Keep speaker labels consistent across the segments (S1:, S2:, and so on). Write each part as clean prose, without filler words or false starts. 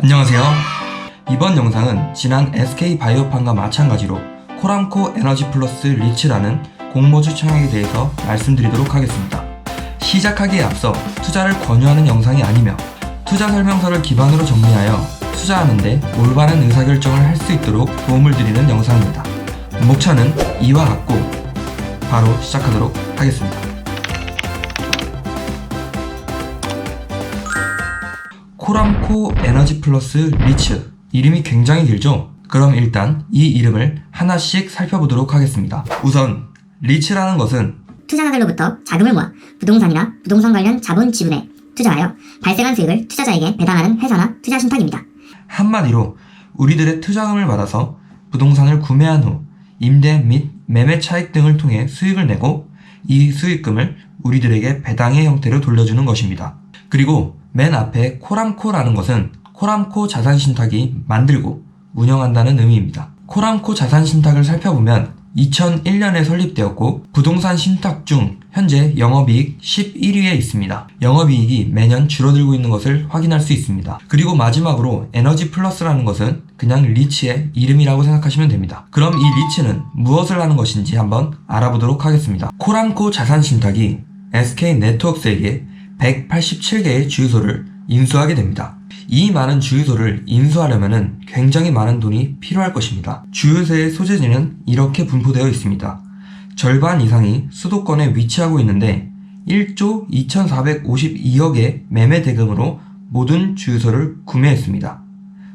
S1: 안녕하세요. 이번 영상은 지난 SK바이오판과 마찬가지로 코람코 에너지 플러스 리츠라는 공모주 청약에 대해서 말씀드리도록 하겠습니다. 시작하기에 앞서 투자를 권유하는 영상이 아니며 투자 설명서를 기반으로 정리하여 투자하는데 올바른 의사결정을 할 수 있도록 도움을 드리는 영상입니다. 목차는 이와 같고 바로 시작하도록 하겠습니다. 코람코 에너지 플러스 리츠, 이름이 굉장히 길죠? 그럼 일단 이 이름을 하나씩 살펴보도록 하겠습니다. 우선 리츠라는 것은
S2: 투자자들로부터 자금을 모아 부동산이나 부동산 관련 자본 지분에 투자하여 발생한 수익을 투자자에게 배당하는 회사나 투자 신탁입니다.
S1: 한마디로 우리들의 투자금을 받아서 부동산을 구매한 후 임대 및 매매 차익 등을 통해 수익을 내고 이 수익금을 우리들에게 배당의 형태로 돌려주는 것입니다. 그리고 맨 앞에 코람코라는 것은 코람코 자산신탁이 만들고 운영한다는 의미입니다. 코람코 자산신탁을 살펴보면 2001년에 설립되었고 부동산 신탁 중 현재 영업이익 11위에 있습니다. 영업이익이 매년 줄어들고 있는 것을 확인할 수 있습니다. 그리고 마지막으로 에너지 플러스라는 것은 그냥 리츠의 이름이라고 생각하시면 됩니다. 그럼 이 리츠는 무엇을 하는 것인지 한번 알아보도록 하겠습니다. 코람코 자산신탁이 SK네트워크스에게 187개의 주유소를 인수하게 됩니다. 이 많은 주유소를 인수하려면 굉장히 많은 돈이 필요할 것입니다. 주유소의 소재지는 이렇게 분포되어 있습니다. 절반 이상이 수도권에 위치하고 있는데 1조 2452억의 매매 대금으로 모든 주유소를 구매했습니다.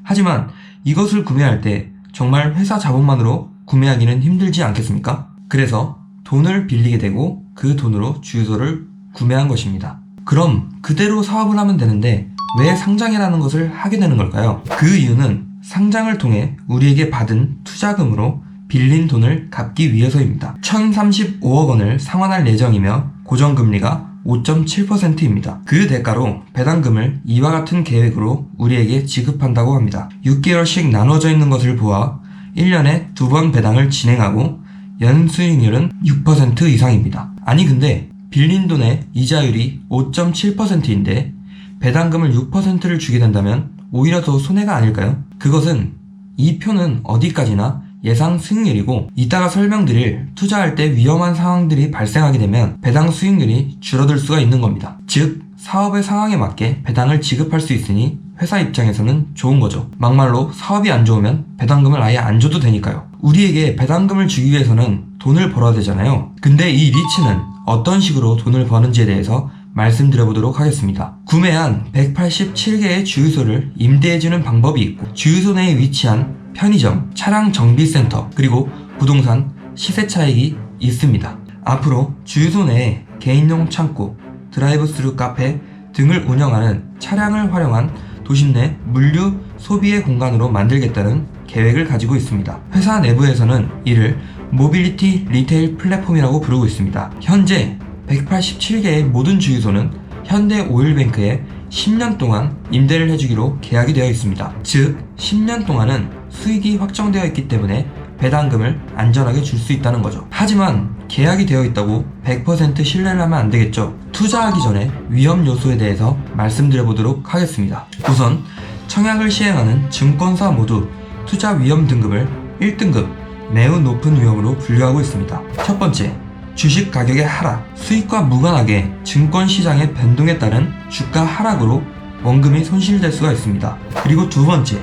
S1: 하지만 이것을 구매할 때 정말 회사 자본만으로 구매하기는 힘들지 않겠습니까? 그래서 돈을 빌리게 되고 그 돈으로 주유소를 구매한 것입니다. 그럼 그대로 사업을 하면 되는데 왜 상장이라는 것을 하게 되는 걸까요? 그 이유는 상장을 통해 우리에게 받은 투자금으로 빌린 돈을 갚기 위해서입니다. 1035억 원을 상환할 예정이며 고정금리가 5.7%입니다. 그 대가로 배당금을 이와 같은 계획으로 우리에게 지급한다고 합니다. 6개월씩 나눠져 있는 것을 보아 1년에 2번 배당을 진행하고 연수익률은 6% 이상입니다. 아니 근데 빌린 돈의 이자율이 5.7%인데 배당금을 6%를 주게 된다면 오히려 더 손해가 아닐까요? 그것은 이 표는 어디까지나 예상 수익률이고 이따가 설명드릴 투자할 때 위험한 상황들이 발생하게 되면 배당 수익률이 줄어들 수가 있는 겁니다. 즉 사업의 상황에 맞게 배당을 지급할 수 있으니 회사 입장에서는 좋은 거죠. 막말로 사업이 안 좋으면 배당금을 아예 안 줘도 되니까요. 우리에게 배당금을 주기 위해서는 돈을 벌어야 되잖아요. 근데 이 리츠는 어떤 식으로 돈을 버는지에 대해서 말씀드려보도록 하겠습니다. 구매한 187개의 주유소를 임대해주는 방법이 있고 주유소 내에 위치한 편의점, 차량 정비센터, 그리고 부동산 시세 차익이 있습니다. 앞으로 주유소 내에 개인용 창고, 드라이브스루 카페 등을 운영하는 차량을 활용한 도심 내 물류 소비의 공간으로 만들겠다는 계획을 가지고 있습니다. 회사 내부에서는 이를 모빌리티 리테일 플랫폼이라고 부르고 있습니다. 현재 187개의 모든 주유소는 현대오일뱅크에 10년 동안 임대를 해주기로 계약이 되어 있습니다. 즉 10년 동안은 수익이 확정되어 있기 때문에 배당금을 안전하게 줄 수 있다는 거죠. 하지만 계약이 되어 있다고 100% 신뢰를 하면 안 되겠죠. 투자하기 전에 위험 요소에 대해서 말씀드려보도록 하겠습니다. 우선 청약을 시행하는 증권사 모두 투자 위험 등급을 1등급 매우 높은 위험으로 분류하고 있습니다. 첫 번째, 주식 가격의 하락, 수익과 무관하게 증권시장의 변동에 따른 주가 하락으로 원금이 손실될 수가 있습니다. 그리고 두 번째,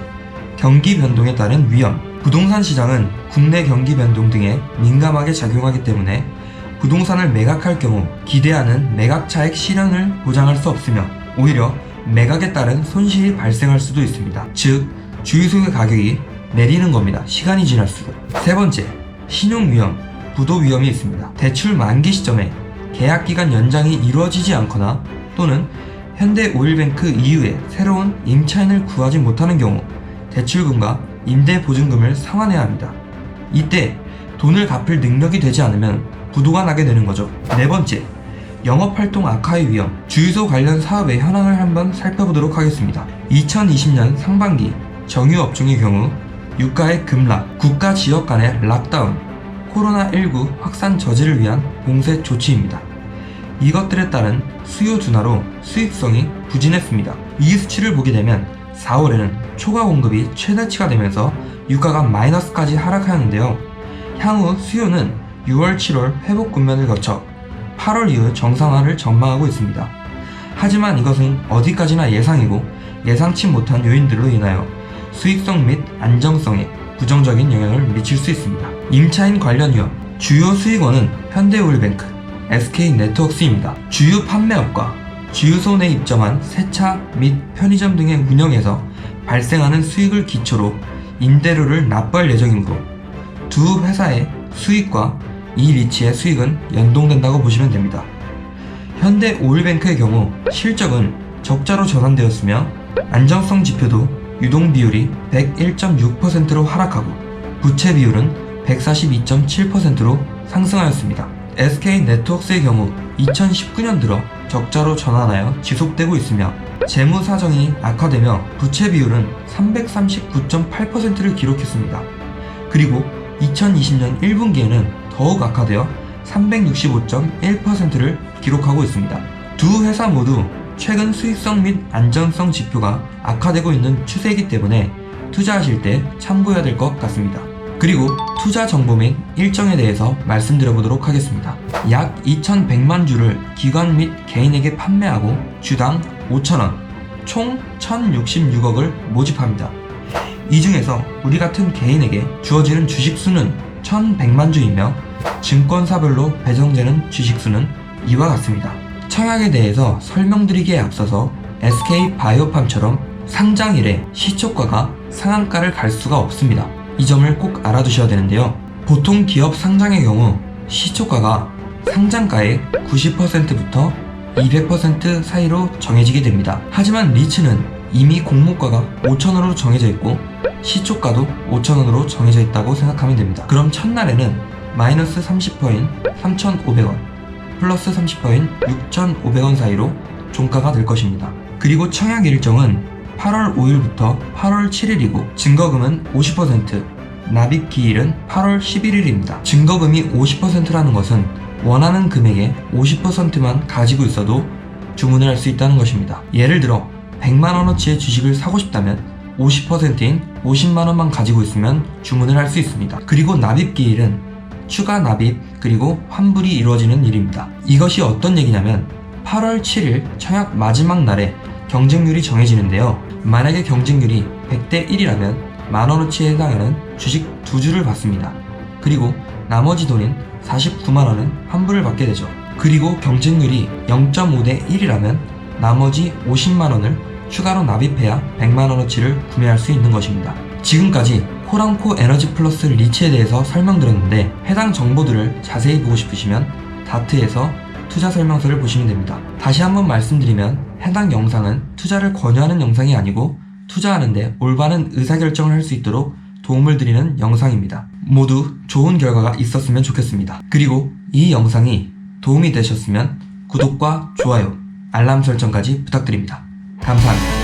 S1: 경기 변동에 따른 위험, 부동산 시장은 국내 경기 변동 등에 민감하게 작용하기 때문에 부동산을 매각할 경우 기대하는 매각 차익 실현을 보장할 수 없으며 오히려 매각에 따른 손실이 발생할 수도 있습니다. 즉, 주유소의 가격이 내리는 겁니다. 시간이 지날수록. 세 번째, 신용 위험, 부도 위험이 있습니다. 대출 만기 시점에 계약 기간 연장이 이루어지지 않거나 또는 현대오일뱅크 이후에 새로운 임차인을 구하지 못하는 경우 대출금과 임대보증금을 상환해야 합니다. 이때 돈을 갚을 능력이 되지 않으면 부도가 나게 되는 거죠. 네 번째, 영업활동 악화의 위험, 주유소 관련 사업의 현황을 한번 살펴보도록 하겠습니다. 2020년 상반기 정유업종의 경우 유가의 급락, 국가 지역 간의 락다운, 코로나19 확산 저지를 위한 봉쇄 조치입니다. 이것들에 따른 수요 둔화로 수익성이 부진했습니다. 이 수치를 보게 되면 4월에는 초과 공급이 최대치가 되면서 유가가 마이너스까지 하락하였는데요. 향후 수요는 6월, 7월 회복 국면을 거쳐 8월 이후 정상화를 전망하고 있습니다. 하지만 이것은 어디까지나 예상이고 예상치 못한 요인들로 인하여 수익성 및 안정성에 부정적인 영향을 미칠 수 있습니다. 임차인 관련 위험, 주요 수익원은 현대오일뱅크, SK네트워크스입니다. 주요 판매업과 주유소 내 입점한 세차 및 편의점 등의 운영에서 발생하는 수익을 기초로 임대료를 납부할 예정이므로 두 회사의 수익과 이 리츠의 수익은 연동된다고 보시면 됩니다. 현대오일뱅크의 경우 실적은 적자로 전환되었으며 안정성 지표도 유동 비율이 101.6%로 하락하고 부채 비율은 142.7%로 상승하였습니다. SK네트워크스의 경우 2019년 들어 적자로 전환하여 지속되고 있으며 재무 사정이 악화되며 부채 비율은 339.8%를 기록했습니다. 그리고 2020년 1분기에는 더욱 악화되어 365.1%를 기록하고 있습니다. 두 회사 모두 최근 수익성 및 안전성 지표가 악화되고 있는 추세이기 때문에 투자하실 때 참고해야 될 것 같습니다. 그리고 투자 정보 및 일정에 대해서 말씀드려보도록 하겠습니다. 약 2,100만 주를 기관 및 개인에게 판매하고 주당 5,000원, 총 1,066억을 모집합니다. 이 중에서 우리 같은 개인에게 주어지는 주식수는 1,100만 주이며 증권사별로 배정되는 주식수는 이와 같습니다. 청약에 대해서 설명드리기에 앞서서 SK바이오팜처럼 상장일에 시초가가 상한가를 갈 수가 없습니다. 이 점을 꼭 알아두셔야 되는데요. 보통 기업 상장의 경우 시초가가 상장가의 90%부터 200% 사이로 정해지게 됩니다. 하지만 리츠는 이미 공모가가 5,000원으로 정해져 있고 시초가도 5,000원으로 정해져 있다고 생각하면 됩니다. 그럼 첫날에는 마이너스 30%인 3,500원, 플러스 30%인 6,500원 사이로 종가가 될 것입니다. 그리고 청약 일정은 8월 5일부터 8월 7일이고 증거금은 50%, 납입 기일은 8월 11일입니다. 증거금이 50%라는 것은 원하는 금액의 50%만 가지고 있어도 주문을 할 수 있다는 것입니다. 예를 들어 100만원어치의 주식을 사고 싶다면 50%인 50만원만 가지고 있으면 주문을 할 수 있습니다. 그리고 납입 기일은 추가 납입 그리고 환불이 이루어지는 일입니다. 이것이 어떤 얘기냐면 8월 7일 청약 마지막 날에 경쟁률이 정해지는데요. 만약에 경쟁률이 100대 1이라면 만원어치에 해당하는 주식 2주를 받습니다. 그리고 나머지 돈인 49만원은 환불을 받게 되죠. 그리고 경쟁률이 0.5대 1이라면 나머지 50만원을 추가로 납입해야 100만원어치를 구매할 수 있는 것입니다. 지금까지 코랑코 에너지 플러스 리츠에 대해서 설명드렸는데 해당 정보들을 자세히 보고 싶으시면 다트에서 투자 설명서를 보시면 됩니다. 다시 한번 말씀드리면 해당 영상은 투자를 권유하는 영상이 아니고 투자하는데 올바른 의사결정을 할 수 있도록 도움을 드리는 영상입니다. 모두 좋은 결과가 있었으면 좋겠습니다. 그리고 이 영상이 도움이 되셨으면 구독과 좋아요, 알람 설정까지 부탁드립니다. 감사합니다.